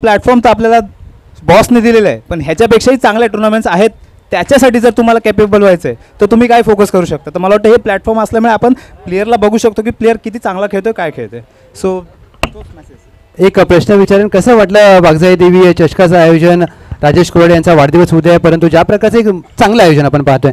Platform तर आपल्याला बॉसने दिलेला आहे, पण ह्याच्यापेक्षाही चांगले टुर्नामेंट्स आहेत. त्याच्यासाठी जर तुम्हाला कॅपेबल व्हायचं आहे तर तुम्ही काय फोकस करू शकता. तर मला वाटतं हे प्लॅटफॉर्म असल्यामुळे आपण प्लेअरला बघू शकतो की प्लेअर किती चांगला खेळतोय, काय खेळतोय. सो एक प्रश्न विचारेन, कसं वाटलं वाघजाई देवी चषकाचं आयोजन? राजेश कुराडे यांचा वाढदिवस उद्या आहे, परंतु ज्या प्रकारचं एक चांगलं आयोजन आपण पाहतोय.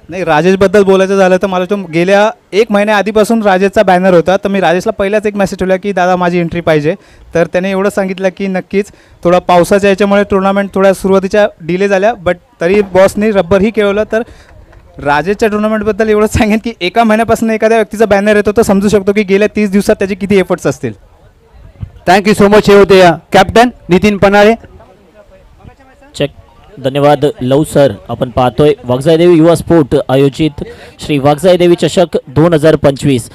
नाही, राजेशबद्दल बोलायचं झालं तर मला तो गेल्या 1 महिन्या आधीपासून राजेशचा बॅनर होता. तर मी राजेशला पहिलाच एक मेसेज ठेवला की दादा माझी एंट्री पाहिजे. तर त्याने एवढं सांगितलं की नक्कीच. थोडा पावसाच्या याच्यामुळे टुर्नामेंट थोड्या सुरुवातीच्या डिले झाल्या, बट तरी बॉसनी रब्बरही खेळवलं. तर राजेशच्या टुर्नामेंटबद्दल एवढंच सांगेन की एका महिन्यापासून एखाद्या व्यक्तीचा बॅनर येतो तर समजू शकतो की गेल्या 30 दिवसात त्याचे किती एफर्ट्स असतील. Thank you so much. हे होते कॅप्टन नितीन पन्हाळे. चेक. धन्यवाद लव सर. आपण पाहतोय वाघजाई देवी युवा स्पोर्ट आयोजित श्री वाघजाई देवी चषक 2025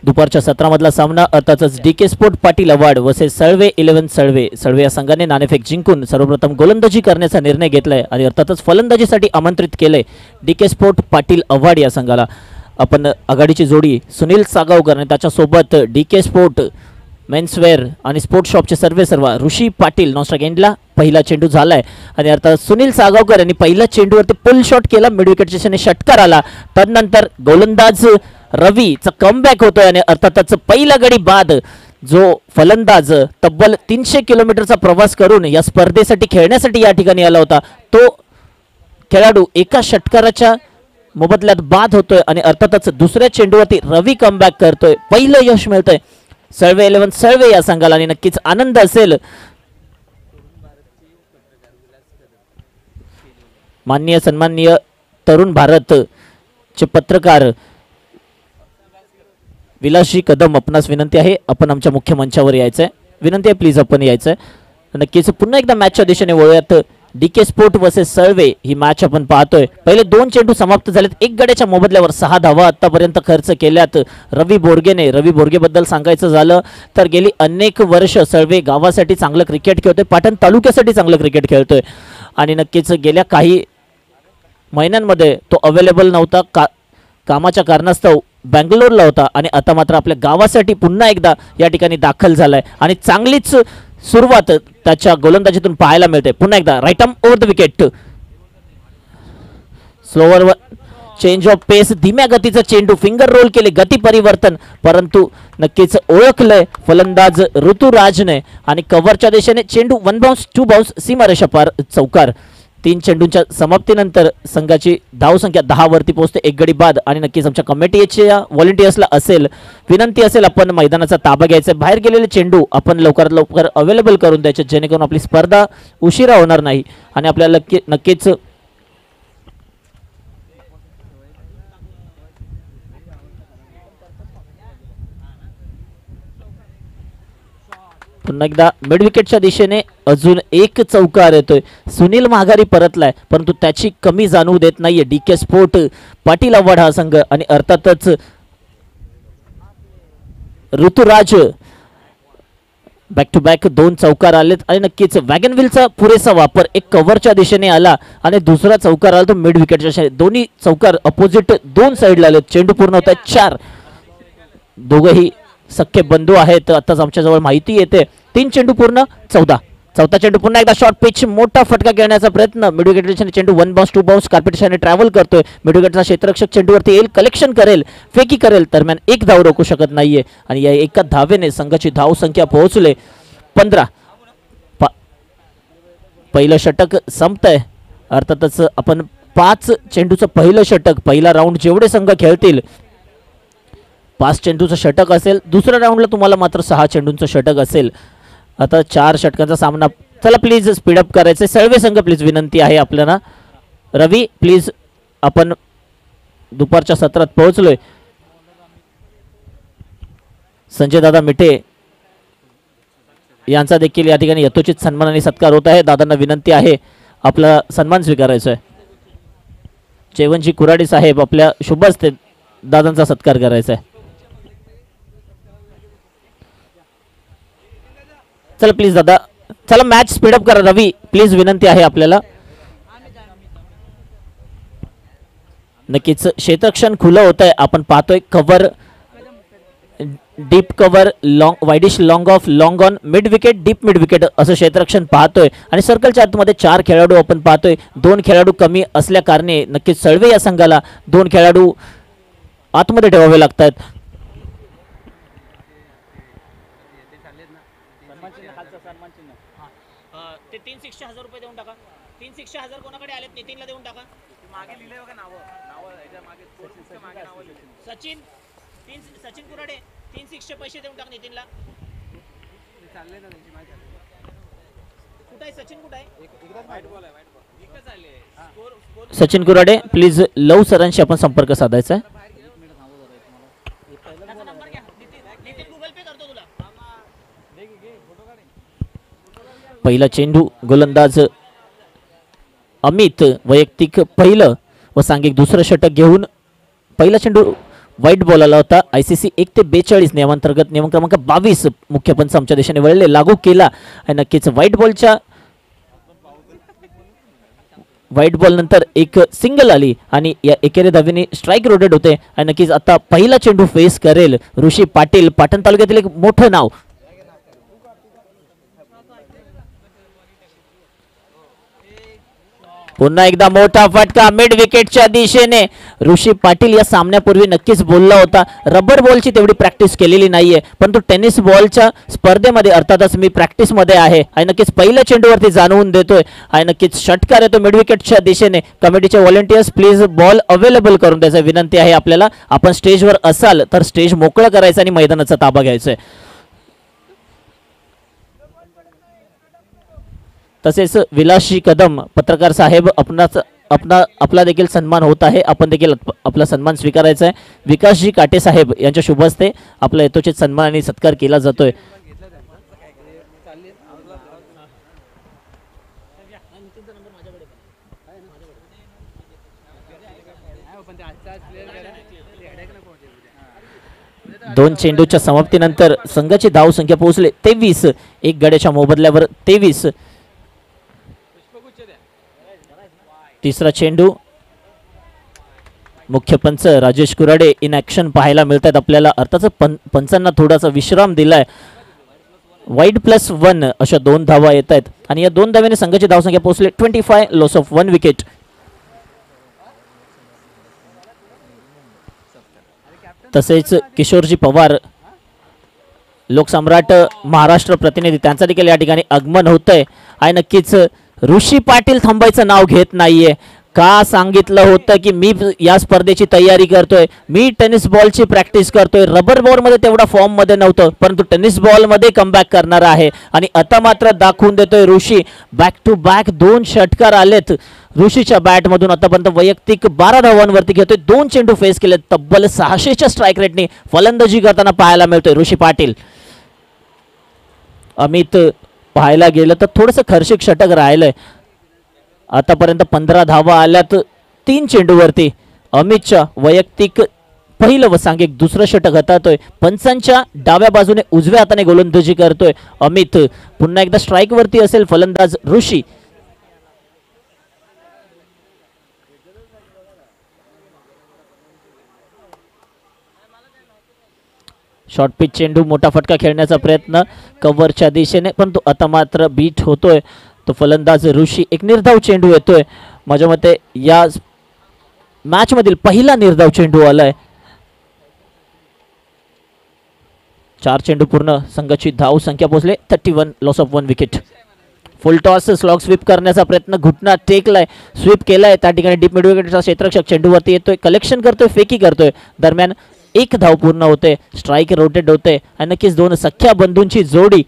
दुपारच्या 17 मधला सामना अर्थातच DK sport Patil award versus Salve 11 Salve या संघाने नाणेफेक जिंकून सर्वप्रथम गोलंदाजी करण्याचा निर्णय घेतलाय आणि अर्थातच फलंदाजीसाठी आमंत्रित केले DK स्पोर्ट पाटील अवॉर्ड या संघाला. आपण आघाडीची जोडी सुनील सागावकर आणि त्याच्यासोबत DK स्पोर्ट मेन्सवेअर आणि स्पोर्ट्स शॉपचे सर्वेसर्वा ऋषी पाटील. नॉनस्ट्राइक एंडला पहिला चेंडू झालाय आणि अर्थात सुनील सागावकर यांनी पहिल्या चेंडूवरती पुल शॉट केला, मिड विकेटच्या दिशेने षटकार आला. त्यानंतर गोलंदाज रवीचा कमबॅक होतोय आणि अर्थातच पहिला गडी बाद जो फलंदाज तब्बल 300 किलोमीटरचा प्रवास करून या स्पर्धेसाठी खेळण्यासाठी या ठिकाणी आला होता, तो खेळाडू एका षटकाराच्या मोबदल्यात बाद होतोय आणि अर्थातच दुसऱ्या चेंडूवरती रवी कमबॅक करतोय. पहिलं यश मिळतंय सळवे 11 सळवे या संघाला आणि नक्कीच आनंद असेल. माननीय सन्माननीय तरुण भारत चे पत्रकार विलासजी कदम, आपणास विनंती आहे आपण आमच्या मुख्य मंचावर यायचं आहे. विनंती आहे प्लीज आपण यायचं आहे. नक्कीच पुन्हा एकदा मॅचच्या दिशेने वळूयात. DK स्पोर्ट वर्सेस सळवे ही मॅच आपण पाहतोय. पहिले 2 चेंडू समाप्त झालेत. 1 गड्याच्या मोबदल्यावर 6 धावा आतापर्यंत खर्च केल्यात रवी बोरगेने. रवी बोरगेबद्दल सांगायचं झालं तर गेली अनेक वर्ष सळवे गावासाठी चांगलं क्रिकेट खेळतोय, पाटण तालुक्यासाठी चांगलं क्रिकेट खेळतोय आणि नक्कीच गेल्या काही महिन्यांमध्ये तो अवेलेबल नव्हता, कामाच्या कारणास्तव बँगलोरला होता आणि आता मात्र आपल्या गावासाठी पुन्हा एकदा या ठिकाणी दाखल झालाय आणि चांगलीच सुरुवात त्याच्या गोलंदाजीतून पाहायला मिळते. पुन्हा एकदा right arm over the wicket. Slower change of pace, धीम्या गतीचा चेंडू, फिंगर रोल केले, गती परिवर्तन, परंतु नक्कीच ओळखलंय फलंदाज ऋतुराजने आणि कव्हरच्या दिशेने चेंडू 1 बाउन्स 2 बाउन्स सीमारेषा पार चौकार. 3 चेंडूंच्या समाप्तीनंतर संघाची धावसंख्या 10 वरती पोहोचते, 1 गडी बाद आणि नक्कीच आमच्या कमिटीच्या व्हॉलंटियर्सला विनंती असेल आपण मैदानाचा ताबा घ्यायचा. बाहेर गेलेले चेंडू आपण लवकरात लवकर अवेलेबल करून द्यायचे जेणेकरून आपली स्पर्धा उशिरा होणार नाही आणि आपल्याला नक्कीच पुन्हा एकदा मिड विकेटच्या दिशेने अजून एक चौकार येतोय. सुनील माघारी परतलाय परंतु त्याची कमी जाणवू देत नाहीये DK स्पोर्ट पाटील अवॉर्ड हा संघ आणि अर्थातच ऋतुराज बॅक टू बॅक 2 चौकार आलेत आणि नक्कीच वॅगन व्हीलचा पुरेसा वापर. एक कव्हरच्या दिशेने आला आणि दुसरा चौकार आला तो मिड विकेटच्या दिशेने. दोन्ही चौकार अपोजिट 2 साईडला आलेत. चेंडू पूर्ण होत आहे 4. दोघंही सख्खे बंधू आहेत, आताच आमच्या जवळ माहिती येते. 3 चेंडू पूर्ण 14. चौथा चेंडू पुन्हा एकदा शॉर्ट पिच, मोठा फटका घेण्याचा प्रयत्न. मिड विकेटच्या चेंडू 1 बाउन्स 2 बाउन्स कार्पेटच्या ट्रॅव्हल करतोय. मिड विकेटचा क्षेत्ररक्षक चेंडूवरती येईल, कलेक्शन करेल, फेकी करेल, दरम्यान 1 धाव रोखू शकत नाहीये आणि या एका धावेने संघाची धाव संख्या पोहोचले 15. पहिलं षटक संपतंय. अर्थातच आपण 5 चेंडूचं पहिलं षटक, पहिला राऊंड जेवढे संघ खेळतील 5 चेंडूचं षटक असेल, दुसऱ्या राऊंडला तुम्हाला मात्र 6 चेंडूंचं षटक असेल. आता 4 षटकांचा सामना. चला प्लीज स्पीडअप करायचं. सळवे संघ प्लीज विनंती आहे आपल्याला. रवी प्लीज, आपण दुपारच्या सत्रात पोहोचलोय. संजय दादा मिठे यांचा देखील या ठिकाणी यथोचित सन्मान आणि सत्कार होत आहे. दादांना विनंती आहे आपला सन्मान स्वीकारायचा आहे. जयवंतजी कुराडे साहेब आपल्या शुभ हस्ते दादांचा सत्कार करायचा आहे. चला प्लीज दादा, चला मॅच स्पीडअप करा. रवी प्लीज विनंती आहे आपल्याला. नक्कीच क्षेत्ररक्षण खुलं होत आहे. आपण पाहतोय cover deep cover long widish long of long on mid wicket deep mid wicket असं क्षेत्ररक्षण पाहतोय आणि सर्कलच्या आतमध्ये 4 खेळाडू आपण पाहतोय. 2 खेळाडू कमी असल्या कारणे नक्कीच सळवे या संघाला 2 खेळाडू आतमध्ये ठेवावे लागतात. ते 360,000 रुपये देऊन टाका. 360,000 कोणाकडे आलेत? नितीनला देऊन टाका. मागे लिहिले बघा नाव सचिन सचिन कुराडे 360 पैसे देऊन टाक नितीनला. कुठे आहे सचिन? कुठे आहे? सचिन कुराडे प्लीज लव सरांशी आपण संपर्क साधायचा आहे. पहिला चेंडू गोलंदाज अमित वैयक्तिक पहिलं व सांघिक दुसरं षटक घेऊन पहिला चेंडू वाईट बॉल आला होता. ICC 1 ते 42 नियमांतर्गत नियम क्रमांक 22 मुख्य पंच आमच्या देशाने वळले लागू केला आणि नक्कीच व्हाईट बॉल नंतर एक सिंगल आली आणि या एकेरी धावेने स्ट्राईक रोटेट होते आणि नक्कीच आता पहिला चेंडू फेस करेल ऋषी पाटील, पाटण तालुक्यातील एक मोठं नाव. पुन्हा एकदा मोठा फटका मिड विकेटच्या दिशेने. ऋषी पाटील या सामन्यापूर्वी नक्कीच बोलला होता रबर बॉलची तेवढी प्रॅक्टिस केलेली नाहीये, परंतु टेनिस बॉलच्या स्पर्धेमध्ये अर्थातच मी प्रॅक्टिसमध्ये आहे आणि नक्कीच पहिल्या चेंडूवरती जाणवून देतोय आणि नक्कीच षटकार येतो मिड विकेटच्या दिशेने. कमिटीचे व्हॉलंटियर्स प्लीज बॉल अवेलेबल करून द्यायचा विनंती आहे आपल्याला. आपण स्टेजवर असाल तर स्टेज मोकळं करायचं आणि मैदानाचा ताबा घ्यायचा आहे. तसेच विलासजी कदम पत्रकार साहेब आपला देखील सन्मान होत आहे. आपण देखील आपला सन्मान स्वीकारायचा आहे. विकासजी काटे साहेब यांच्या शुभ हस्ते आपला यथोचित सन्मान आणि सत्कार केला जातोय. दोन चेंडूच्या समाप्तीनंतर संघाची धाव संख्या पोहोचले 23. एक गड्याच्या मोबदल्यावर 23. तिसरा चेंडू मुख्य पंच राजेश कुराडे इन ॲक्शन पाहायला मिळतात आपल्याला. अर्थातच पंचांना थोडासा विश्राम दिलाय. वाईड +1 अशा 2 धावा येत आहेत आणि या 2 धाव्याने संघाची धावसंख्या पोहोचले 25. Loss of 1 wicket. तसेच किशोरजी पवार लोकसम्राट महाराष्ट्र प्रतिनिधी त्यांचा देखील या ठिकाणी आगमन होतंय आणि नक्कीच ऋषी पाटील थांबायचं नाव घेत नाहीये. का सांगितलं होतं की मी या स्पर्धेची तयारी करतोय, मी टेनिस बॉलची प्रॅक्टिस करतोय. रबर बॉलमध्ये तेवढा फॉर्म मध्ये नव्हतं, परंतु टेनिस बॉलमध्ये कमबॅक करणार आहे आणि आता मात्र दाखवून देतोय ऋषी. बॅक टू बॅक 2 षटकार आलेत ऋषीच्या बॅटमधून. आतापर्यंत वैयक्तिक 12 धावांवरती घेतोय. 2 चेंडू फेस केले. तब्बल 600च्या स्ट्राईक रेटने फलंदाजी करताना पाहायला मिळतोय ऋषी पाटील. अमित पाहायला गेलं तर थोडंसं खर्शिक षटक राहिलंय. आतापर्यंत 15 धावा आल्यात 3 चेंडूवरती. अमितच्या वैयक्तिक पहिलं व सांघिक दुसरं षटक हाताळतोय. पंचांच्या डाव्या बाजूने उजव्या हाताने गोलंदाजी करतोय अमित. पुन्हा एकदा स्ट्राईक वरती असेल फलंदाज ऋषी. शॉर्ट पिच चेंडू मोठा फटका खेळण्याचा प्रयत्न कव्हरच्या दिशेने, परंतु आता मात्र बीट होतोय तो फलंदाज ऋषी. एक निर्धाव चेंडू येतोय. माझ्या मते या मॅच मधील पहिला निर्धाव चेंडू आलाय. 4 चेंडू पूर्ण. संघाची धाव संख्या पोहोचले 31. Loss of 1 wicket. Full toss slog sweep करण्याचा प्रयत्न. घुटना टेकलाय, स्वीप केलाय. त्या ठिकाणी डीप मिड विकेटचा क्षेत्ररक्षक चेंडूवरती येतोय, कलेक्शन करतोय, फेकी करतोय. दरम्यान 1 धाव पूर्ण होते. स्ट्राईक रोटेट होते आणि नक्कीच 2 सख्या बंधूंची जोडी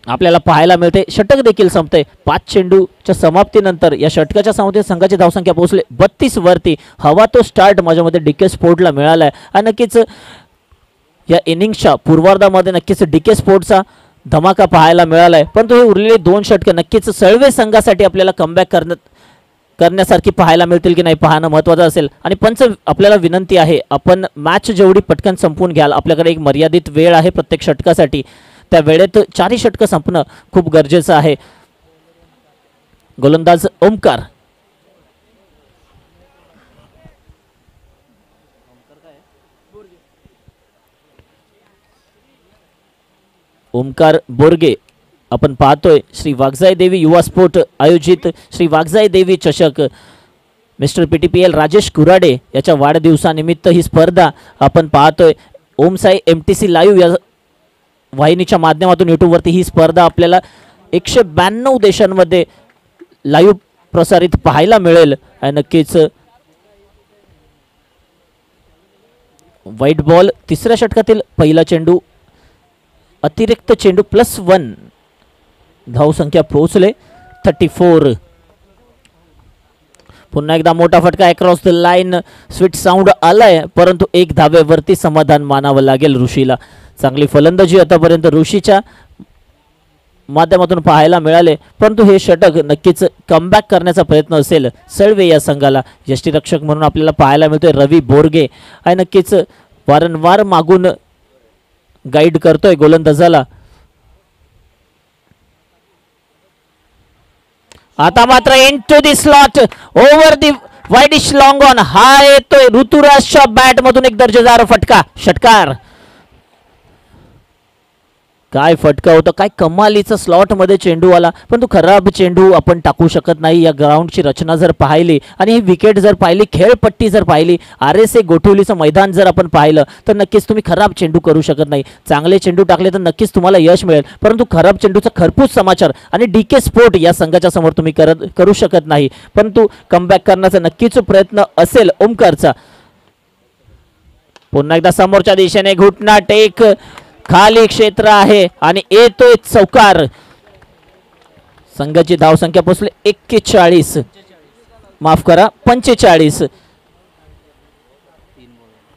आपल्याला पाहायला मिळते. षटक देखील संपते. 5 चेंडूच्या समाप्तीनंतर या षटकाच्या समाप्तीत संघाची धावसंख्या पोहोचले 32 वरती. हवा तो स्टार्ट माझ्या मते DK स्पोर्टला मिळालाय आणि नक्कीच या इनिंग्सच्या पूर्वार्धामध्ये नक्कीच DK स्पोर्टचा धमाका पाहायला मिळालाय. परंतु हे उरलेले 2 षटक नक्कीच सळवे संघासाठी आपल्याला कमबॅक करण्यासारखी पाहायला मिळतील की नाही पाहणं महत्त्वाचं असेल. आणि पंच आपल्याला विनंती आहे, आपण मॅच जेवढी पटकन संपवून घ्याल. आपल्याकडे एक मर्यादित वेळ आहे प्रत्येक षटकासाठी. त्या वेळेत 4 षटकं संपणं खूप गरजेचं आहे. गोलंदाज ओमकार. ओमकार बोरगे आपण पाहतोय श्री वाघजाई देवी युवा स्पोर्ट आयोजित श्री वाघजाई देवी चषक मिस्टर PTPL राजेश कुराडे याच्या वाढदिवसानिमित्त ही स्पर्धा आपण पाहतोय. ओमसाई MTC लाईव्ह या वाहिनीच्या माध्यमातून यूट्यूबवरती ही स्पर्धा आपल्याला 192 देशांमध्ये लाईव्ह प्रसारित पाहायला मिळेल. आणि नक्कीच व्हाईट बॉल तिसऱ्या षटकातील पहिला चेंडू अतिरिक्त चेंडू +1 धावसंख्या पोहोचले 34. पुन्हा एकदा मोठा फटका across the line sweet sound आलाय परंतु एक धावेवरती समाधान मानावं लागेल ऋषीला. चांगली फलंदाजी आतापर्यंत ऋषीच्या माध्यमातून पाहायला मिळाले परंतु हे षटक नक्कीच कमबॅक करण्याचा प्रयत्न असेल सळवे या संघाला. यष्टीरक्षक म्हणून आपल्याला पाहायला मिळतोय रवी बोरगे आणि नक्कीच वारंवार मागून गाईड करतोय गोलंदाजाला. आता मात्र into the slot over the widish long on हा येतोय ऋतुराजच्या बॅट मधून एक दर्जेदार फटका. षटकार काय फटका होता, काय कमालीचा स्लॉट मध्ये चेंडू आला परंतु खराब चेंडू आपण टाकू शकत नाही. या ग्राउंडची रचना जर पाहिली आणि ही विकेट जर पाहिली खेळपट्टी जर पाहिली RSA गोठवलीचं मैदान जर आपण पाहिलं तर नक्कीच तुम्ही खराब चेंडू करू शकत नाही. चांगले चेंडू टाकले तर नक्कीच तुम्हाला यश मिळेल परंतु खराब चेंडूचा खरपूस समाचार आणि DK स्पोर्ट या संघाच्या समोर तुम्ही करू शकत नाही. परंतु कमबॅक करण्याचा नक्कीच प्रयत्न असेल ओमकारचा. पुन्हा एकदा समोरच्या दिशेने घुटना टेक खाली क्षेत्र आहे आणि येतोय चौकार. संघाची धावसंख्या पोहोचली 41 माफ करा 45.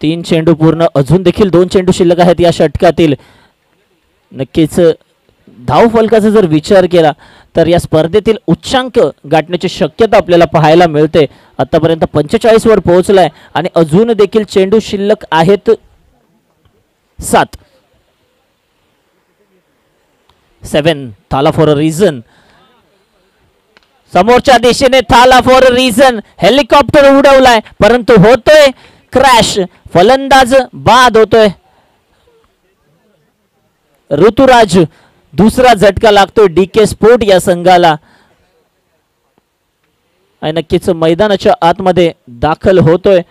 3 चेंडू पूर्ण अजून देखील 2 चेंडू शिल्लक आहेत या षटकातील. नक्कीच धाव फलकाचा जर विचार केला तर या स्पर्धेतील उच्चांक गाठण्याची शक्यता आपल्याला पाहायला मिळते. आतापर्यंत 45 वर पोहोचलाय आणि अजून देखील चेंडू शिल्लक आहेत 7. 7 थाला फॉर अ रिझन. समोरच्या दिशेने थाला फॉर अ रिझन हेलिकॉप्टर उडवलाय परंतु होतोय क्रॅश. फलंदाज बाद होतोय. ऋतुराज दुसरा झटका लागतोय DK स्पोर्ट या संघाला आणि नक्कीच मैदानाच्या आतमध्ये दाखल होतोय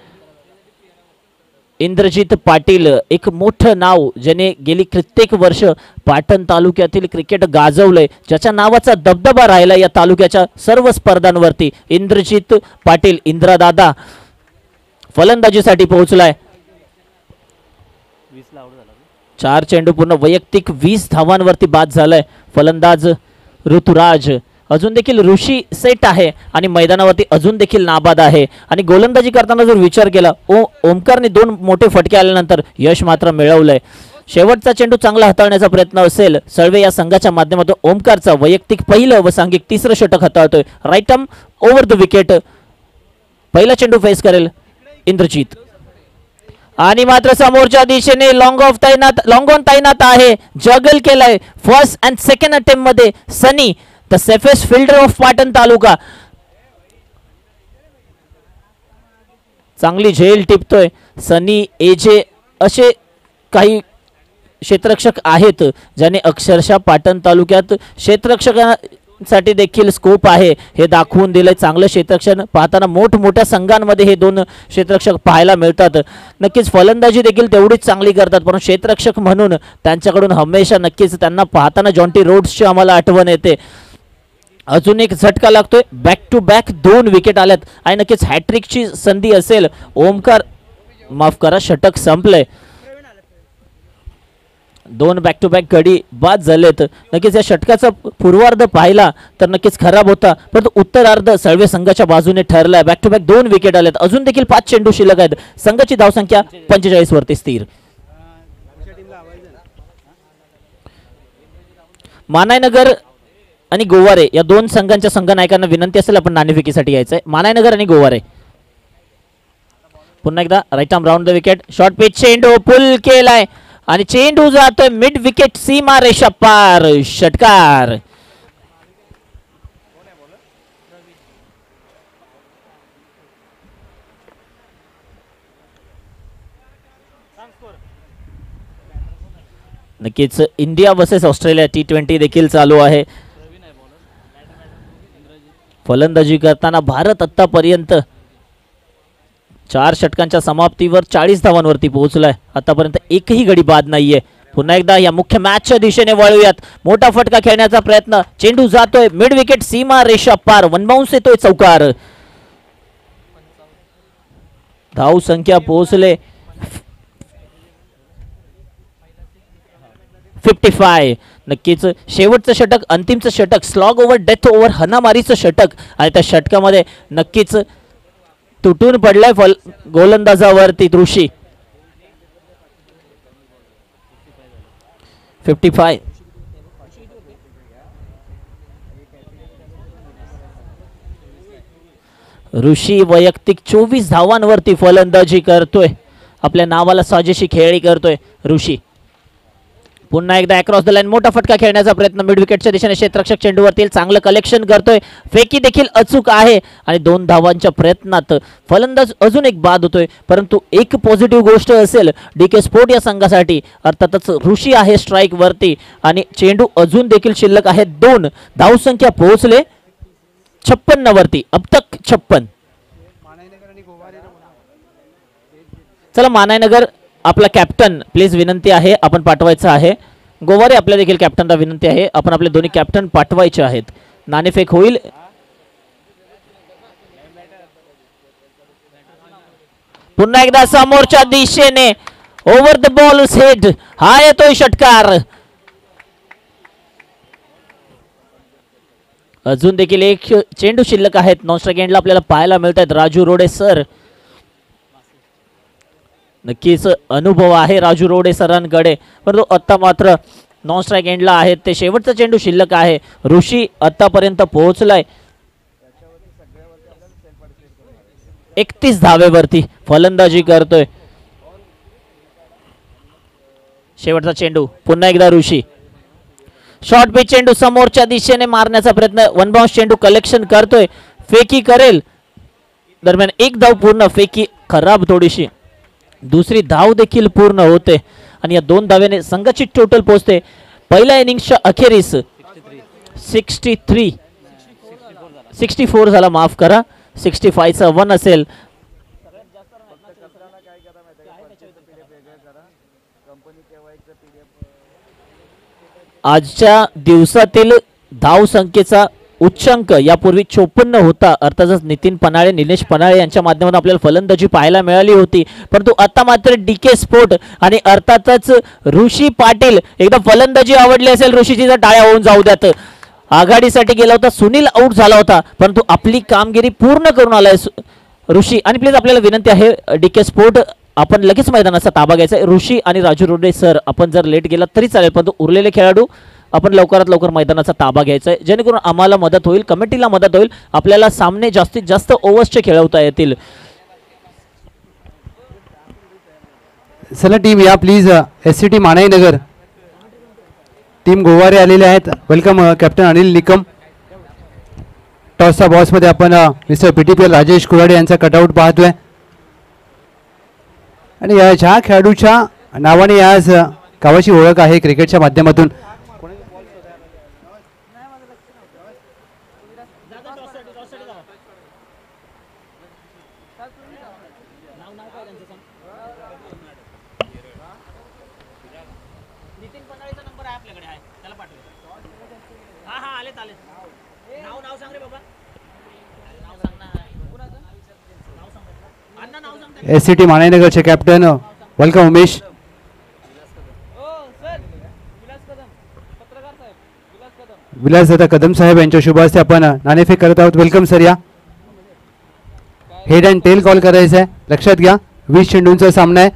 इंद्रजित पाटील. एक मोठं नाव ज्याने गेली कित्येक वर्ष पाटण तालुक्यातील क्रिकेट गाजवलंय, ज्याच्या नावाचा दबदबा राहिला या तालुक्याच्या सर्व स्पर्धांवरती. इंद्रजित पाटील इंद्रादादा फलंदाजीसाठी पोहोचलाय. 4 चेंडू पूर्ण वैयक्तिक 20 धावांवरती बाद झालाय फलंदाज ऋतुराज. अजून देखील ऋषी सेट आहे आणि मैदानावरती अजून देखील नाबाद आहे. आणि गोलंदाजी करताना जर विचार केला ओमकारने 2 मोठे फटके आल्यानंतर यश मात्र मिळवलंय. शेवटचा चेंडू चांगला हाताळण्याचा प्रयत्न असेल सळवे या संघाच्या माध्यमातून. ओमकारचा वैयक्तिक पहिलं व सांघिक 3रं षटक हाताळतोय. Right arm over the wicket. पहिला चेंडू फेस करेल इंद्रजित आणि मात्र समोरच्या दिशेने लॉंग ऑन तैनात आहे. जगल केलाय फर्स्ट अँड सेकंड अटेम्प्ट मध्ये Sunny the safest fielder of Patan taluka. चांगली झेल टिपतोय सनी. एजे असे काही क्षेत्ररक्षक आहेत ज्याने अक्षरशः पाटण तालुक्यात क्षेत्ररक्षकांसाठी देखील स्कोप आहे हे दाखवून दिलंय. चांगलं क्षेत्ररक्षण पाहताना मोठमोठ्या संघांमध्ये हे 2 क्षेत्ररक्षक पाहायला मिळतात. नक्कीच फलंदाजी देखील तेवढीच चांगली करतात परंतु क्षेत्ररक्षक म्हणून त्यांच्याकडून हमेशा नक्कीच त्यांना पाहताना जॉन्टी रोड्सची आम्हाला आठवण येते. अजून एक झटका लागतोय. बॅक टू बॅक 2 विकेट आल्यात आणि नक्कीच हॅट्रिकची संधी असेल. ओमकार माफ करा षटक संपलंय. 2 बॅक टू बॅक गडी बाद झालेत. नक्कीच या षटकाचा पूर्वार्ध पाहिला तर नक्कीच खराब होता परंतु उत्तरार्ध सळवे संघाच्या बाजूने ठरलाय. बॅक टू बॅक 2 विकेट आल्यात. अजून देखील 5 चेंडू शिल्लक आहेत. संघाची धावसंख्या 45 वरती स्थिर. मानायनगर आणि गोवारे या 2 संघांच्या संघनायकांना विनंती असेल आपण नाणेफेकीसाठी यायचंय. मानायनगर आणि गोवारे. पुन्हा एकदा right arm round the wicket. Short pitch चेंडू पुल केलाय आणि चेंडू जातोय मिड विकेट सीमा रेषा पार. षटकार. नक्कीच इंडिया वर्सेस ऑस्ट्रेलिया T20 देखील चालू आहे. फलंदाजी करताना भारत आतापर्यंत 4 षटकांच्या समाप्तीवर 40 धावांवरती पोहोचलाय. आतापर्यंत एकही गडी बाद नाहीये. पुन्हा एकदा या मुख्य मॅचच्या दिशेने वळूयात. मोठा फटका खेळण्याचा प्रयत्न, चेंडू जातोय मिड विकेट सीमा रेषा पार, वन बाउन्स येतोय चौकार. धाव संख्या पोहोचले 55. नक्कीच शेवटचं षटक, अंतिमचं षटक, स्लॉग ओव्हर डेथ ओव्हर हनामारीचं षटक आणि त्या षटकामध्ये नक्कीच तुटून पडलाय गोलंदाजावरती ऋषी. 55. ऋषी वैयक्तिक 24 धावांवरती फलंदाजी करतोय. आपल्या नावाला साजेशी खेळी करतोय ऋषी. पुन्हा एकदा अक्रॉस द लाईन मोठा फटका खेळण्याचा प्रयत्न, मिड विकेटच्या दिशेने क्षेत्ररक्षक चेंडूवरती चांगलं कलेक्शन करतोय. फेकी देखील अचूक आहे आणि 2 धावांच्या प्रयत्नात फलंदाज अजून एक बाद होतोय. परंतु एक पॉझिटिव्ह गोष्ट असेल DK स्पोर्ट या संघासाठी, अर्थातच ऋषी आहे स्ट्राईक वरती आणि चेंडू अजून देखील शिल्लक आहे 2. धावसंख्या पोहोचले 56 वरती, अब तक 56. चला मानायनगर आपला कॅप्टन प्लीज विनंती आहे आपण पाठवायचं आहे. गोवारे आपल्या देखील कॅप्टनला विनंती आहे आपण आपले दोन्ही कॅप्टन पाठवायचे आहेत. नाणेफेक होईल. पुन्हा एकदा समोरच्या दिशेने ओव्हर द बॉल हेड, हा येतोय षटकार. अजून देखील एक चेंडू शिल्लक आहेत. नॉन स्ट्राइक एंडला आपल्याला पाहायला मिळत आहेत राजू रोडे सर. नक्कीच अनुभव आहे राजू रोडे सरांकडे, परंतु आता मात्र नॉन स्ट्राइक एंडला आहेत. ते शेवटचा चेंडू शिल्लक आहे. ऋषी आतापर्यंत पोहोचलाय 31 धावेवरती फलंदाजी करतोय. शेवटचा चेंडू पुन्हा एकदा ऋषी. शॉर्ट पिच चेंडू समोरच्या दिशेने मारण्याचा प्रयत्न, वन बाउन्स चेंडू कलेक्शन करतोय. फेकी करेल, दरम्यान एक धाव पूर्ण, फेकी खराब थोडीशी. दुसरी धाव देखील पूर्ण होते आणि या 2 धावेने संघाची टोटल पोहोचते पहिल्या इनिंग्सच्या अखेरीस 64 झाला, माफ करा, 65चा 1 असेल. आजच्या दिवसातील धाव संख्येचा उच्चांक यापूर्वी 54 होता. अर्थातच नितीन पनाळे, निलेश पनाळे यांच्या माध्यमातून आपल्याला फलंदाजी पाहायला मिळाली होती. परंतु आता मात्र DK स्पोर्ट आणि अर्थातच ऋषी पाटील, एकदा फलंदाजी आवडली असेल ऋषीची तर टाळ्या होऊन जाऊ द्यात. आघाडीसाठी गेला होता, सुनील आऊट झाला होता, परंतु आपली कामगिरी पूर्ण करून आलाय ऋषी. आणि प्लीज आपल्याला विनंती आहे DK स्पोर्ट आपण लगेच मैदानाचा ताबा घ्यायचा आहे. ऋषी आणि राजू रोडे सर आपण जर लेट गेला तरी चालेल, परंतु उरलेले खेळाडू आपण लवकरात लवकर मैदानाचा ताबा घ्यायचा आहे, जेणेकरून आम्हाला मदत होईल, कमिटीला मदत होईल, आपल्याला सामने जास्तीत जास्त ओव्हर्सचे खेळवता येतील. चला टीम या please. SCT Manainagar team Goware आलेले आहेत. Welcome captain Anil Nikam. टॉसचा बॉसमध्ये आपण मिस्टर PTPL राजेश कुराडे यांचा कटआउट पाहतोय आणि ज्या खेळाडूच्या नावाने आज गावाची ओळख आहे क्रिकेटच्या माध्यमातून, SCT मानाईनगरचे कॅप्टन वेलकम उमेश. विलासदादा कदम साहेब यांच्या शुभ हस्ते आपण नाणेफेक करत आहोत. Welcome sir. या हेड अँड टेल कॉल करायचं आहे, लक्षात घ्या. 20 चेंडूंचा सामना आहे.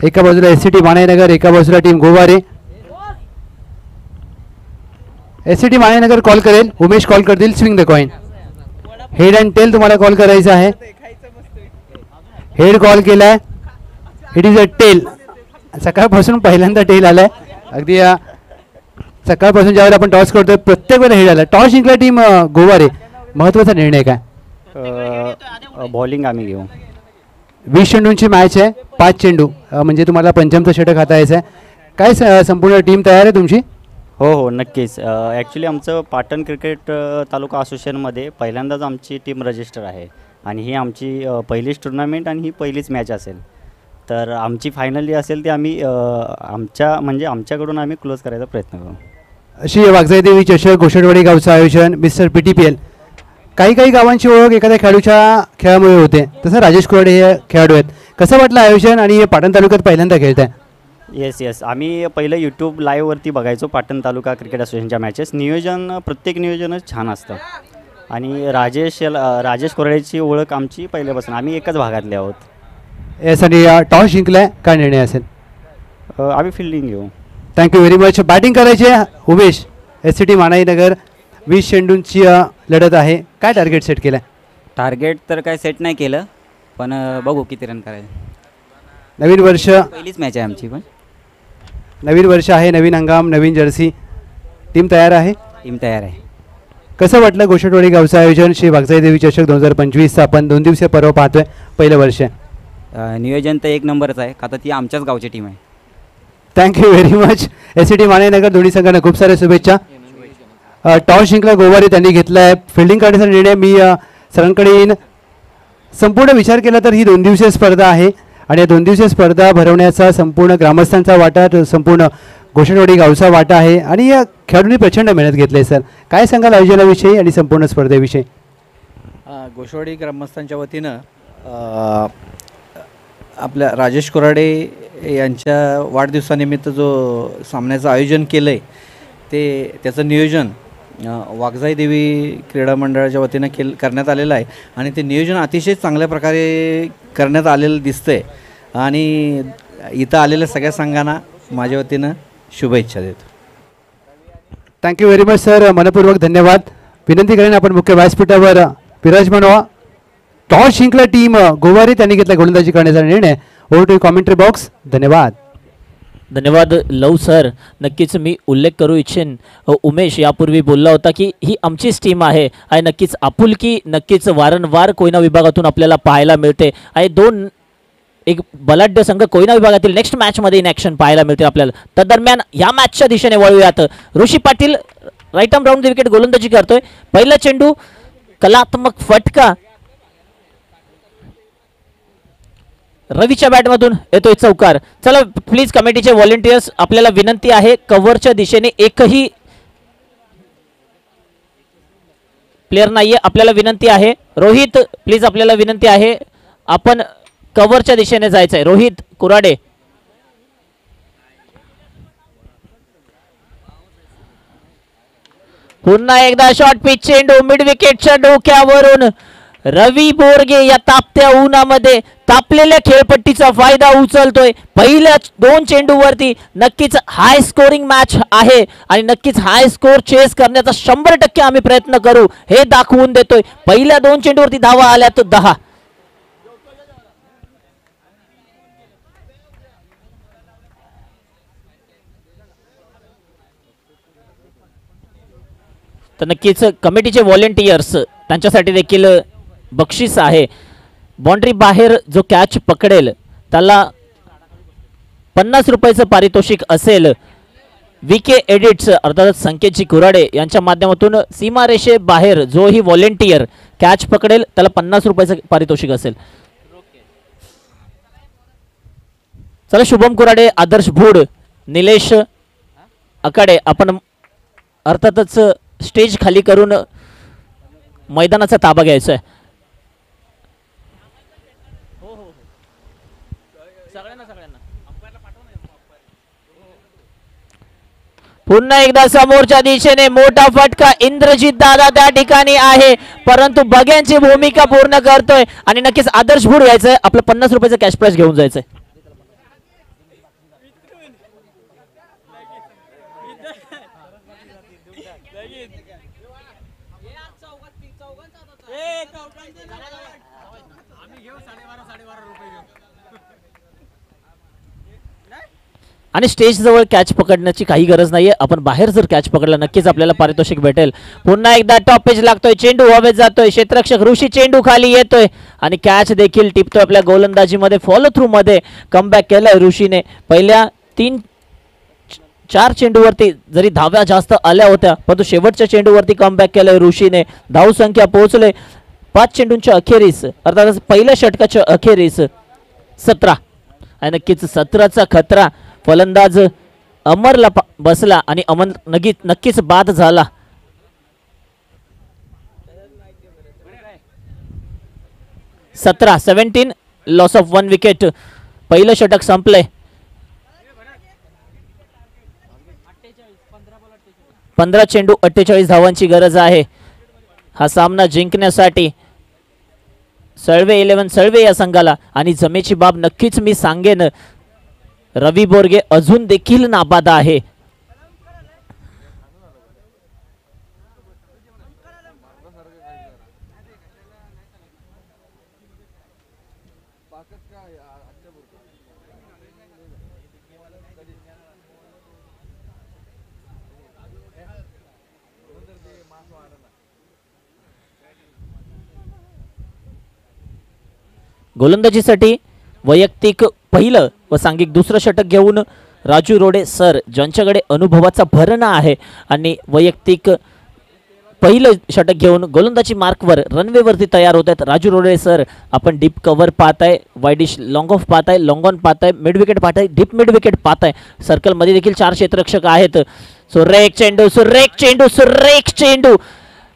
एका बाजूला SCT मानाईनगर, एका बाजूला team Goware. SCT Manainagar call करेल, उमेश कॉल करतील swing the coin. Head and tail तुम्हाला कॉल करायचं आहे. हेड कॉल केलाय, इट इज अ टेल. सकाळपासून पहिल्यांदा टेल आलाय. अगदी सकाळपासून ज्यावेळेला आपण टॉस करतोय प्रत्येक वेळेला हेड आला. टॉस जिंकला टीम गोवारे, महत्त्वाचा निर्णय काय? बॉलिंग आम्ही घेऊ. 20 चेंडूंची मॅच आहे, 5 चेंडू म्हणजे तुम्हाला पंचमचं षटक हाताळायचं आहे. काय संपूर्ण टीम तयार आहे तुमची? हो हो नक्कीच. ॲक्च्युली आमचं पाटण क्रिकेट तालुका असोसिएशनमध्ये पहिल्यांदाच आमची टीम रजिस्टर आहे आणि ही आमची पहिलीच टुर्नामेंट आणि ही पहिलीच मॅच असेल. तर आमची फायनल जी असेल ती आम्ही आमच्याकडून आम्ही क्लोज करायचा प्रयत्न करू. श्री वाघजाई देवी चषक घोषटवाडी गावचं आयोजन मिस्टर PTPL. काही गावांची ओळख एखाद्या खेळाडूच्या खेळामुळे होते, तसं राजेश कुराडे हे खेळाडू आहेत. कसं वाटलं आयोजन आणि हे पाटण तालुक्यात पहिल्यांदा खेळत आहे? येस आम्ही पहिलं यूट्यूब लाईव्हवरती बघायचो पाटण तालुका क्रिकेट असोसिएशनच्या मॅचेस. प्रत्येक नियोजनच छान असतं आणि राजेश कोराडेची ओळख आमची पहिल्यापासून, आम्ही एकच भागातले आहोत. यासाठी टॉस जिंकलाय, काय निर्णय असेल? आम्ही फिल्डिंग घेऊ. Thank you very much. बॅटिंग करायची उमेश. SCT मानाईनगर 20 चेंडूंची लढत आहे. काय टार्गेट सेट केलं आहे? टार्गेट तर काय सेट नाही केलं, पण बघू किती रन करायचे. नवीन वर्ष, पहिलीच मॅच आहे आमची, पण नवीन वर्ष आहे, नवीन हंगाम, नवीन जर्सी. टीम तयार आहे? टीम तयार आहे. कसं वाटलं घोषटवाडी गावचं आयोजन श्री वाघजाई देवी चषक 2025? आपण 2 दिवसीय पर्व पाहतोय, पहिलं वर्ष आहे. नियोजन तर एक नंबरच आहे, का तर ती आमच्याच गावची टीम आहे. Thank you very much. SCT Manenagar दोन्ही संघांना खूप साऱ्या शुभेच्छा. टॉस जिंकला गोवारी त्यांनी घेतला आहे. फिल्डिंग करण्याचा निर्णय मी सरांकडे येईन. संपूर्ण विचार केला तर ही 2 दिवसीय स्पर्धा आहे आणि या 2 दिवसीय स्पर्धा भरवण्याचा संपूर्ण ग्रामस्थांचा वाटा, संपूर्ण घोषटवाडी गावचा वाटा आहे आणि या खेळाडूंनी प्रचंड मेहनत घेतली आहे. सर, काय सांगाल आयोजनाविषयी आणि संपूर्ण स्पर्धेविषयी? घोषवाडी ग्रामस्थांच्या वतीनं आपल्या राजेश कुराडे यांच्या वाढदिवसानिमित्त जो सामन्याचं आयोजन केलं आहे त्याचं नियोजन वाघजाई देवी क्रीडा मंडळाच्या वतीनं करण्यात आलेलं आहे आणि ते नियोजन अतिशय चांगल्या प्रकारे करण्यात आलेलं दिसतं आहे आणि इथं आलेल्या सगळ्या संघांना माझ्या वतीनं शुभेच्छा देतो. थँक्यू व्हेरी मच सर, मनपूर्वक धन्यवाद. विनंती करेन आपण मुख्य व्यासपीठावर विराजमान व्हा. टॉस जिंकला टीम गोवारी, त्यांनी घेतला गोलंदाजी करण्याचा निर्णय. Over to commentary box. धन्यवाद. धन्यवाद लव सर. नक्कीच मी उल्लेख करू इच्छेन, उमेश यापूर्वी बोलला होता की ही आमचीच टीम आहे आणि नक्कीच आपुलकी नक्कीच वारंवार कोयना विभागातून आपल्याला पाहायला मिळते आणि एक बलाढ्य संघ कोयना विभागातील नेक्स्ट मॅचमध्ये इन ॲक्शन पाहायला मिळते आपल्याला. तदरम्यान या मॅचच्या दिशेने वळूयात. Rishi Patil right arm round wicket गोलंदाजी करतोय. पहिला चेंडू कलात्मक फटका रवीच्या बॅटमधून येतोय चौकार. चला प्लीज कमिटीचे व्हॉलेंटियर्स, आपल्याला विनंती आहे कव्हरच्या दिशेने एकही प्लेयर नाहीये. आपल्याला विनंती आहे रोहित, प्लीज आपल्याला विनंती आहे, आपण कव्हरच्या दिशेने जायचंय. रोहित कुराडे. पुन्हा एकदा शॉर्ट पिच चेंडू मिड विकेटच्या डोक्यावरून रवी बोरगे या तापत्या उन्हामध्ये तापलेल्या खेळपट्टीचा फायदा उचलतोय. पहिल्या 2 चेंडूवरती नक्कीच हाय स्कोरिंग मॅच आहे आणि नक्कीच हाय स्कोर चेस करण्याचा 100% आम्ही प्रयत्न करू हे दाखवून देतोय. पहिल्या 2 चेंडूवरती धावा आल्यात 10. तर नक्कीच कमिटीचे व्हॉलेंटियर्स त्यांच्यासाठी देखील बक्षीस आहे. बाउंड्री बाहेर जो कॅच पकडेल त्याला 50 रुपयाचं पारितोषिक असेल. VK एडिट्स अर्थात संकेतजी कुराडे यांच्या माध्यमातून सीमारेषे बाहेर जो ही व्हॉलेंटियर कॅच पकडेल त्याला 50 रुपयाचं पारितोषिक असेल. चला शुभम कुराडे, आदर्श भूड, निलेश आकाडे, आपण अर्थातच स्टेज खाली करून मैदानाचा ताबा घ्यायचा आहे. पुन्हा एकदा समोरच्या दिशेने मोठा फटका. इंद्रजित दादा त्या ठिकाणी आहे परंतु बग्यांची भूमिका पूर्ण करतोय आणि नक्कीच आदर्श भूड घ्यायचंय. आपलं 50 रुपयाचं कॅश प्राइज घेऊन जायचंय. आणि स्टेज जवळ कॅच पकडण्याची काही गरज नाहीये. आपण बाहेर जर कॅच पकडला नक्कीच आपल्याला पारितोषिक भेटेल. पुन्हा एकदा टॉप पेज लागतोय, चेंडू हवेत जातोय, क्षेत्ररक्षक ऋषी चेंडू खाली येतोय आणि कॅच देखील टिपतोय. आपल्या गोलंदाजीमध्ये फॉलो थ्रू मध्ये कमबॅक केलाय ऋषीने. पहिल्या 3 4 चेंडूवरती जरी धाव्या जास्त आल्या होत्या परंतु शेवटच्या चेंडूवरती कमबॅक केलंय ऋषीने. धावसंख्या पोहोचले 5 चेंडूंच्या अखेरीस अर्थातच पहिल्या षटकाच्या अखेरीस 17. आणि नक्कीच 17चा खतरा फलंदाज अमरला बसला आणि अमर नक्कीच बाद झाला. 17 लॉस ऑफ 1 विकेट. पहिलं षटक संपलंय. 15 चेंडू 48 धावांची गरज आहे हा सामना जिंकण्यासाठी. सळवे 11 सळवे या संघाला. आणि जमेची बाब नक्कीच मी सांगेन, रवी बोरगे अजून देखील नाबाद आहे. गोलंदाजीसाठी वैयक्तिक पहिलं व सांघिक दुसरं षटक घेऊन राजू रोडे सर, ज्यांच्याकडे अनुभवाचा भरणा आहे आणि वैयक्तिक पहिलं षटक घेऊन गोलंदाजी मार्कवर रनवेवरती तयार होत आहेत राजू रोडे सर. आपण डीप कव्हर पाहताय, वाईडिश लॉंग ऑफ पाहताय, लॉंग ऑन पाहताय, मिड विकेट पाहताय, डीप मिड विकेट पाहताय. सर्कलमध्ये देखील 4 क्षेत्ररक्षक आहेत. सुरेख चेंडू सुरेख चेंडू सुरेख चेंडू.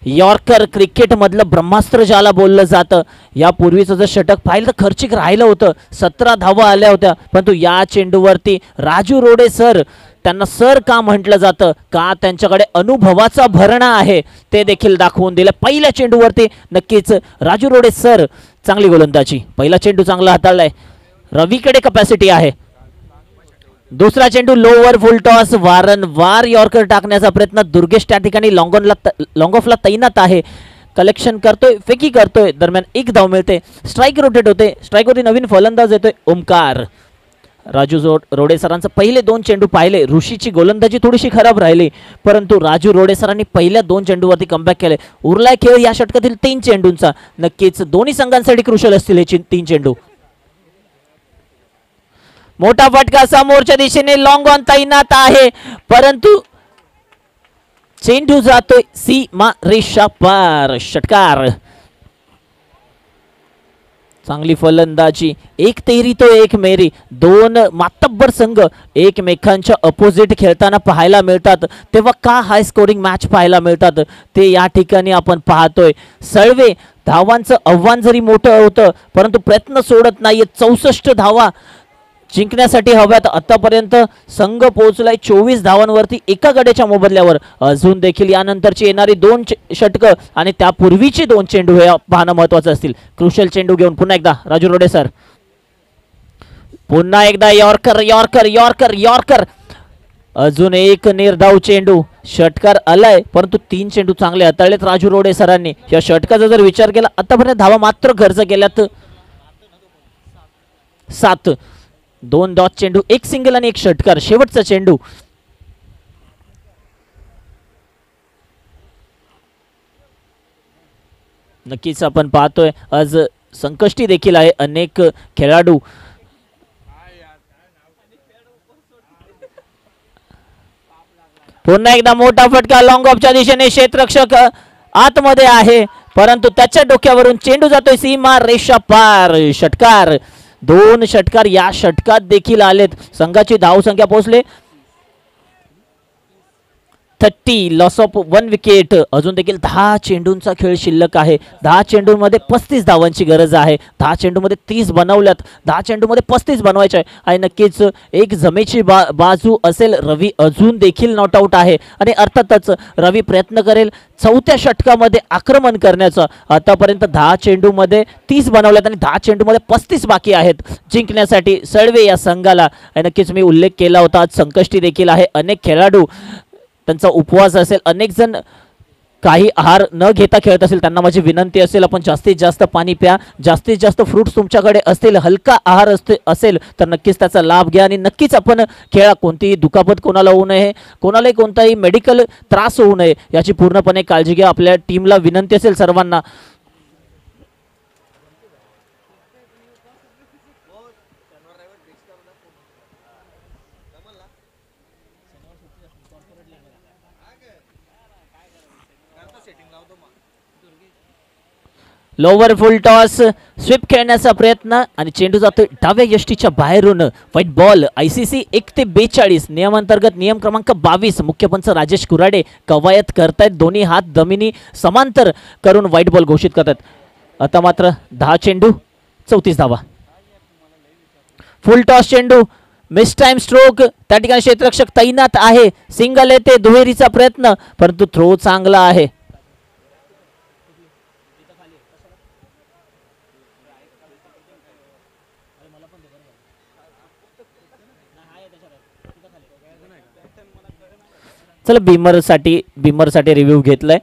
यॉर्कर क्रिकेट मधलं ब्रह्मास्त्र ज्याला बोललं जातं. यापूर्वीचं जर षटक पाहिलं तर खर्चिक राहिलं होतं. 17 धावा आल्या होत्या परंतु या चेंडूवरती राजू रोडे सर, त्यांना सर का म्हटलं जातं, का त्यांच्याकडे अनुभवाचा भरणा आहे ते देखील दाखवून दिलं. पहिल्या चेंडूवरती नक्कीच राजू रोडे सर चांगली गोलंदाजी. पहिला चेंडू चांगला हाताळलाय. रवीकडे कपॅसिटी आहे. दुसरा चेंडू लोवर फुल टॉस. वारंवार यॉर्कर टाकण्याचा प्रयत्न. दुर्गेश त्या ठिकाणी लॉंग ऑफला तैनात आहे. कलेक्शन करतोय, फेकी करतोय, दरम्यान 1 धाव मिळते. स्ट्राईक रोटेट होते. स्ट्राईकवरती नवीन फलंदाज येतोय ओमकार. राजू रोडे सरांचे पहिले 2 चेंडू पाहिले. ऋषीची गोलंदाजी थोडीशी खराब राहिली परंतु राजू रोडे सरांनी पहिल्या 2 चेंडूवरती कमबॅक केले. उरलाय खेळ या षटकातील 3 चेंडूंचा. नक्कीच दोन्ही संघांसाठी क्रुशल असतील हे 3 चेंडू. मोठा फटका समोरच्या दिशेने लॉंग ऑन तैनात आहे परंतु चेंडू जातोय सीमा रेषा पार. षटकार. चांगली फलंदाजी. 1 तेरी तो 1 मेरी. 2 मातब्बर संघ एकमेकांच्या अपोजिट खेळताना पाहायला मिळतात तेव्हा का हाय स्कोरिंग मॅच पाहायला मिळतात ते या ठिकाणी आपण पाहतोय. सळवे धावांचं आव्हान जरी मोठं होतं परंतु प्रयत्न सोडत नाहीये. 64 धावा जिंकण्यासाठी हव्यात. आतापर्यंत संघ पोहोचलाय 24 धावांवरती एका गड्याच्या मोबदल्यावर. अजून देखील यानंतरची येणारी 2 षटकं आणि त्यापूर्वीचे 2 चेंडू हे पाहणं महत्वाचं असतील. क्रुशल चेंडू घेऊन पुन्हा एकदा राजू रोडे सर. पुन्हा एकदा यॉर्कर यॉर्कर यॉर्कर यॉर्कर. अजून एक निर्धाव चेंडू. षटकार आलाय परंतु 3 चेंडू चांगले हाताळलेत राजू रोडे सरांनी. या षटकाचा जर विचार केला आतापर्यंत धावा मात्र खर्च केल्यात 7. 2 डॉट चेंडू, 1 सिंगल आणि 1 षटकार. शेवटचा चेंडू. नक्कीच आपण पाहतोय आज संकष्टी देखील आहे. अनेक खेळाडू पुन्हा एकदा मोठा फटका लॉंग ऑफच्या दिशेने. क्षेत्ररक्षक आतमध्ये आहे परंतु त्याच्या डोक्यावरून चेंडू जातोय सीमा रेषा पार. षटकार. 2 षटकार या षटकात देखील आलेत. संघाची धावसंख्या पोहोचले 30. Loss of 1 wicket. अजून देखील 10 चेंडूंचा खेळ शिल्लक आहे. 10 चेंडूंमध्ये 35 धावांची गरज आहे. 10 चेंडूमध्ये 30 बनवल्यात. 10 चेंडूमध्ये 35 बनवायचे आहे आणि नक्कीच एक जमेची बाजू असेल. रवी अजून देखील नॉट आउट आहे आणि अर्थातच रवी प्रयत्न करेल 4थ्या षटकामध्ये आक्रमण करण्याचा. आतापर्यंत 10 चेंडूमध्ये 30 बनवल्यात आणि 10 चेंडूमध्ये 35 बाकी आहेत जिंकण्यासाठी सळवे या संघाला. आणि नक्कीच मी उल्लेख केला होता आज संकष्टी देखील आहे. अनेक खेळाडू त्यांचा उपवास असेल. अनेक जण काही आहार न घेता खेळत असेल त्यांना माझी विनंती असेल आपण जास्तीत जास्त पाणी प्या. जास्तीत जास्त फ्रूट्स तुमच्याकडे असतील, हलका आहार असेल तर नक्कीच त्याचा लाभ घ्या आणि नक्कीच आपण खेळा. कोणतीही दुखापत कोणाला होऊ नये, कोणालाही कोणताही मेडिकल त्रास होऊ नये याची पूर्णपणे काळजी घ्या. आपल्या टीमला विनंती असेल सर्वांना. लोवर फुल टॉस स्वीप खेळण्याचा प्रयत्न आणि चेंडू जातोय डाव्या यष्टीच्या बाहेरून. White ball. ICC 1 ते 42 नियमांतर्गत नियम क्रमांक 22. मुख्य पंच राजेश कुराडे कवायत करतायत. दोन्ही हात जमिनी समांतर करून व्हाईट बॉल घोषित करतात. आता मात्र 10 चेंडू 34 धावा. फुल टॉस चेंडू. Miss time stroke. त्या ठिकाणी क्षेत्ररक्षक तैनात आहे. सिंगल येते. दुहेरीचा प्रयत्न परंतु थ्रो चांगला आहे. चला बिमरसाठी रिव्ह्यू घेतलाय.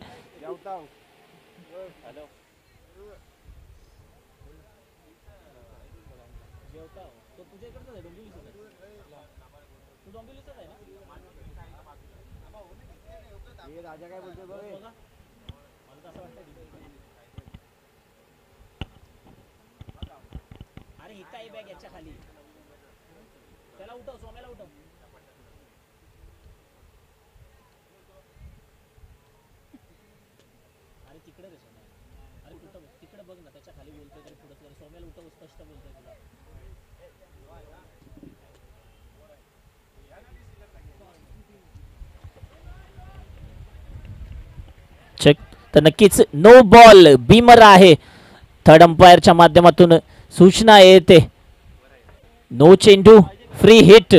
चेक. तर नक्कीच नो बॉल बीमर आहे. थर्ड अंपायरच्या माध्यमातून सूचना येते. नो चेंडू फ्री हिट.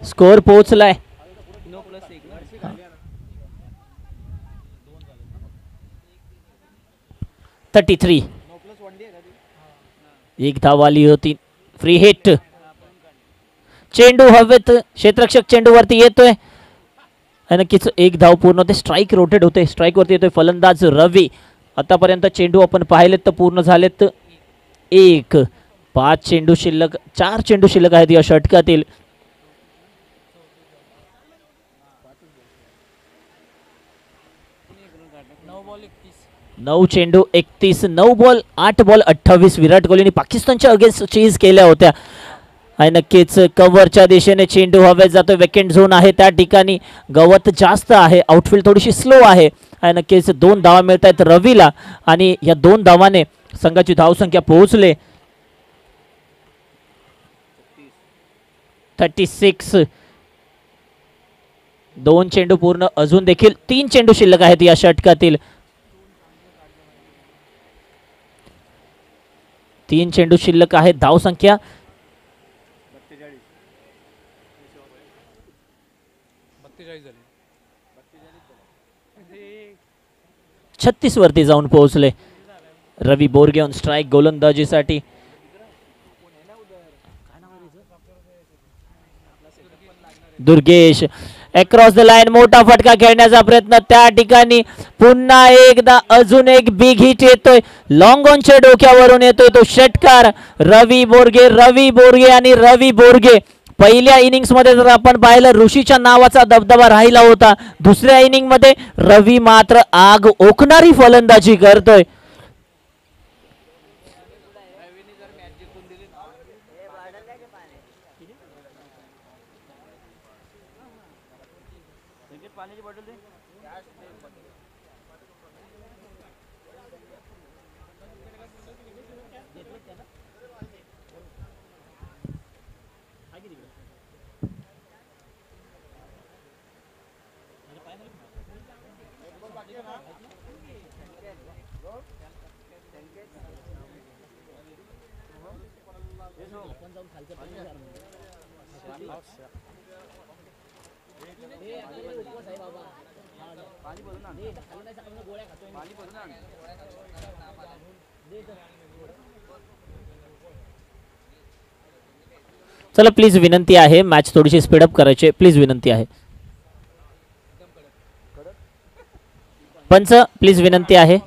स्कोर पोहोचलाय 33. एक धाव आली होती. Free hit. चेंडू हवेत. क्षेत्ररक्षक चेंडू वरती येतोय. नक्कीच एक धाव पूर्ण होते. स्ट्राईक रोटेट होते. स्ट्राईक वरती येतोय फलंदाज रवी. आतापर्यंत चेंडू आपण पाहिलेत तर पूर्ण झालेत 1. 5 चेंडू शिल्लक. 4 चेंडू शिल्लक आहेत या षटकातील. 9 चेंडू 31. 9 बॉल 8 बॉल 28. विराट कोहलीने पाकिस्तानच्या अगेन्स्ट चेज केल्या होत्या. आणि नक्कीच कव्हरच्या दिशेने चेंडू हवेत जातो. वेकेंट झोन आहे त्या ठिकाणी. गवत जास्त आहे. आउटफील्ड थोडीशी स्लो आहे. आणि नक्कीच 2 धावा मिळत आहेत रवीला. आणि या 2 धावाने संघाची धावसंख्या पोहोचले 36. 2 चेंडू पूर्ण. अजून देखील 3 चेंडू शिल्लक आहेत या षटकातील. 3 चेंडू शिल्लक आहेत. धावसंख्या 36 वरती जाऊन पोहोचले. रवी बोरगे ऑन स्ट्राईक गोलंदाजीसाठी. Durgesh across the line. मोठा फटका खेळण्याचा प्रयत्न त्या ठिकाणी. पुन्हा एकदा अजून एक बिग हिट येतोय. लॉंग ऑनच्या डोक्यावरून येतोय तो षटकार. रवी बोरगे आणि रवी बोरगे. पहिल्या इनिंग्स मध्ये जर आपण पाहिलं ऋषीच्या नावाचा दबदबा राहिला होता. दुसऱ्या इनिंग मध्ये रवी मात्र आग ओकणारी फलंदाजी करतोय. चला प्लीज विनंती आहे. मॅच थोडीशी स्पीडअप करायची. प्लीज विनंती आहे. पंच प्लीज विनंती आहे.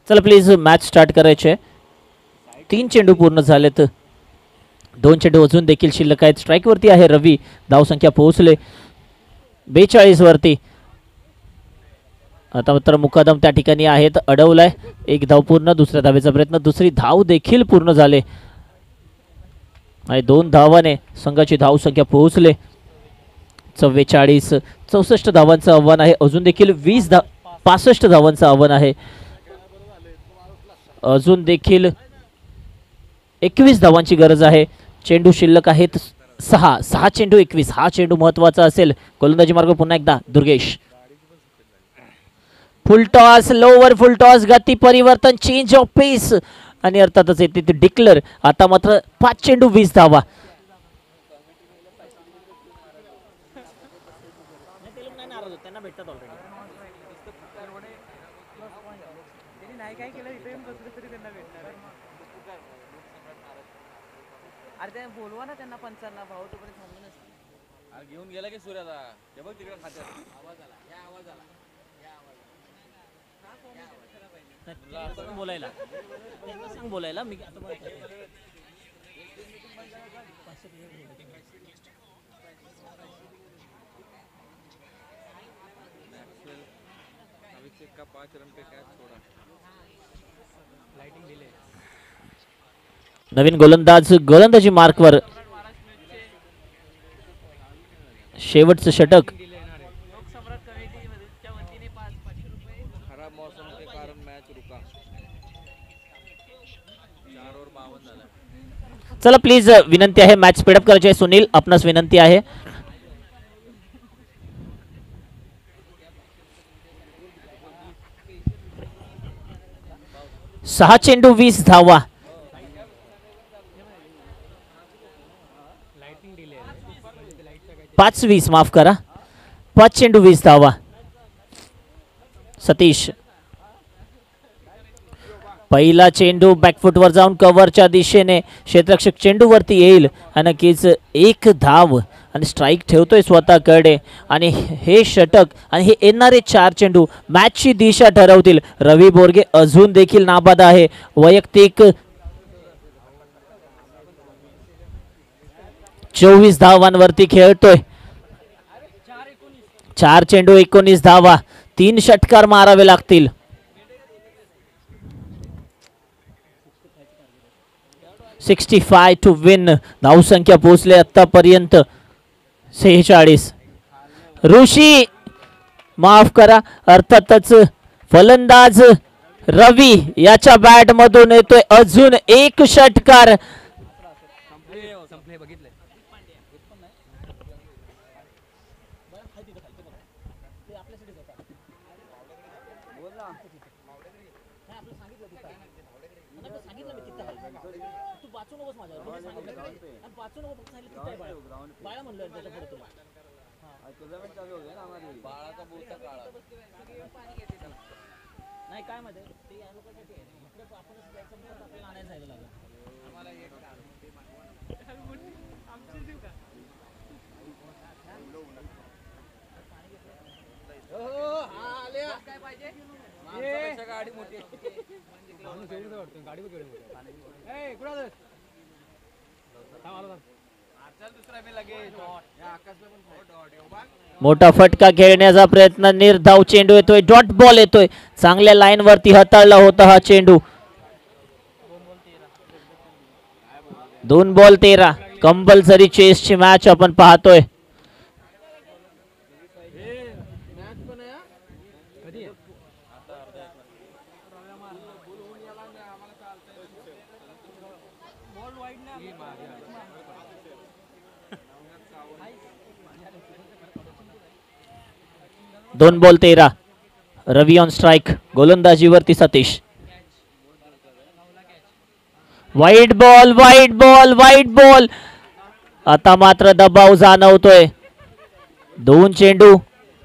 चला प्लीज मॅच स्टार्ट करायचे. 3 चेंडू पूर्ण झालेत. 2 चेंडू अजून देखील शिल्लक आहेत. स्ट्राईकवरती आहे रवी. धावसंख्या पोहोचले 42 वरती. आता मात्र मुकादम त्या ठिकाणी आहेत. अडवलाय. 1 धाव पूर्ण. दुसऱ्या धावेचा प्रयत्न. दुसरी धाव देखील पूर्ण झाले आणि 2 धावाने संघाची धावसंख्या पोहोचले 44. 64 धावांचं आव्हान आहे. अजून देखील 65 धावांचं आव्हान आहे. अजून देखील 21 धावांची गरज आहे. चेंडू शिल्लक आहेत 6 चेंडू 21. हा चेंडू महत्वाचा असेल. गोलंदाजी मार्ग पुन्हा एकदा दुर्गेश. फुल टॉस, लोवर फुल टॉस, गती परिवर्तन, चेंज ऑफ पेस आणि अर्थातच येते ते डिक्लर. आता मात्र 5 चेंडू 20 धावा. बोलवा ना त्यांना पंचांना भाऊ तोपर्यंत थांबून असते. घेऊन गेला की सूर्याला हे बघ तिकडे खात्यात आवाज आला. या आवाज आला. सांग बोलायला. सांग बोलायला. मी का 5 रन पे कैच छोड़ा. Lighting delay. नवीन गोलंदाज गोलंदाजी मार्कवर. शेवटचं षटक. खराब मौसम के कारण मैच रुका. 4 और 52 झाला. चला प्लीज विनंती आहे मॅच स्पीडअप करायची आहे. सुनील आपणास विनंती आहे. सहा चेंडू 20 धावा. 5-20 माफ करा. 5 चेंडू 20 धावा. सतीश. पहिला चेंडू बॅकफुटवर जाऊन कव्हरच्या दिशेने क्षेत्ररक्षक चेंडूवरती येईल आणि नक्कीच 1 धाव आणि स्ट्राईक ठेवतोय स्वतःकडे. आणि हे षटक आणि हे येणारे 4 चेंडू मॅचची दिशा ठरवतील. रवी बोरगे अजून देखील नाबाद आहे. वैयक्तिक 24 धावांवरती खेळतोय. 4 चेंडू 19 धावा. 3 षटकार मारावे लागतील. $65 टू विन. धावसंख्या पोहोचले आतापर्यंत 46. ऋषी माफ करा. अर्थातच फलंदाज रवी याच्या बॅट मधून येतोय अजून 1 षटकार. मोठा फटका खेळण्याचा प्रयत्न. निर्धाव चेंडू येतोय. डॉट बॉल येतोय. चांगल्या लाईन वरती हाताळला होता हा चेंडू. 2 बॉल 13. कंपल्सरी चेसची मॅच आपण पाहतोय. दोन बॉल 13. Ravi on strike. गोलंदाजीवरती सतीश. वाईट बॉल वाईट बॉल वाईट बॉल. आता मात्र दबाव जाणवतोय. 2 चेंडू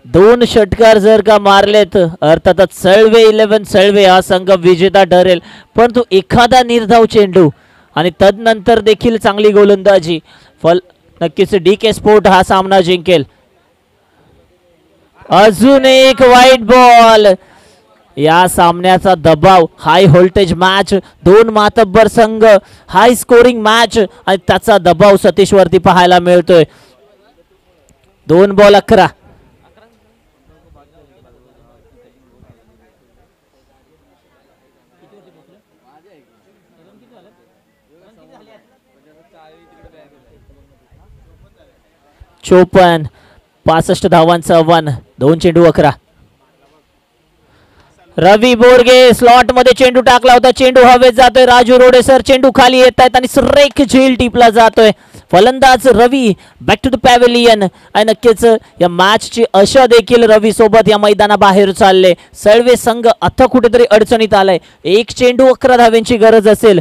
2 षटकार जर का मारलेत अर्थातच सळवे 11 सळवे हा संघ विजेता ठरेल. परंतु एखादा निर्धाव चेंडू आणि तदनंतर देखील चांगली गोलंदाजी नक्कीच DK स्पोर्ट हा सामना जिंकेल. अजून एक वाईट बॉल. या सामन्याचा दबाव, हाय व्होल्टेज मॅच, दोन मातब्बर संघ, हाय स्कोरिंग मॅच आणि त्याचा दबाव सतीश वरती पाहायला मिळतोय. 2 बॉल 11. चोपन 65 धावांचं आव्हान. 2 चेंडू 11. रवी बोरगे स्लॉट मध्ये चेंडू टाकला होता, चेंडू हवेत जातोय. राजू रोडे सर चेंडू खाली येत आहेत आणि सुरेख झेल टिपला जातोय. फलंदाज रवी बॅक टू द पॅव्हेलियन आणि नक्कीच या मॅचची आशा देखील रवी सोबत या मैदानाबाहेर चालले. सळवे संघ आता कुठेतरी अडचणीत आलाय. 1 चेंडू 11 धाव्यांची गरज असेल.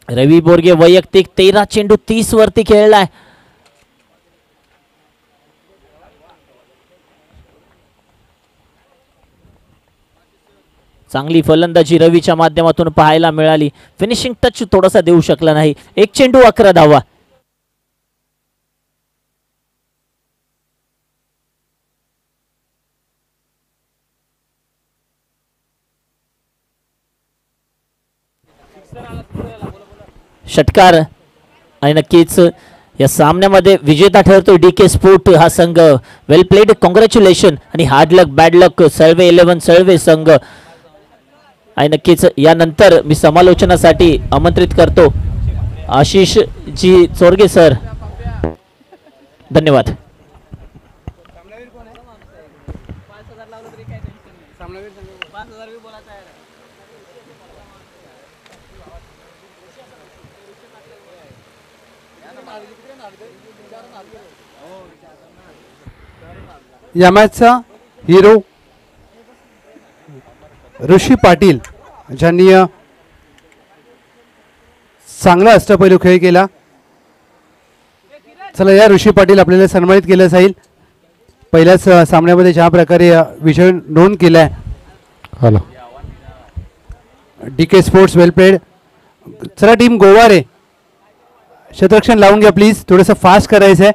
रवी बोरगे वैयक्तिक 13 चेंडू 30 वरती खेळलाय. चांगली फलंदाजी रवीच्या माध्यमातून पाहायला मिळाली. फिनिशिंग टच थोडासा देऊ शकला नाही. 1 चेंडू 11 धावा. षटकार आणि नक्कीच या सामन्यामध्ये विजेता ठरतोय DK स्पोर्ट हा संघ. वेल प्लेड, कॉंग्रॅच्युलेशन आणि हार्ड लक बॅड लक सळवे 11 सळवे संघ. आणि नक्कीच यानंतर मी समालोचनासाठी आमंत्रित करतो आशिष जी चोरगे सर. धन्यवाद. या मॅचचा हिरो ऋषी पाटील ज्यांनी चांगला अष्टपैलू खेळ केला. चला या ऋषी पाटील आपल्याला सन्मानित केलं जाईल. पहिल्याच सामन्यामध्ये ज्या प्रकारे विजय नोंद केलाय. हॅलो DK स्पोर्ट्स वेल प्लेड. चला टीम गोवारे क्षेत्ररक्षण लावून घ्या प्लीज, थोडंसं फास्ट करायचं आहे.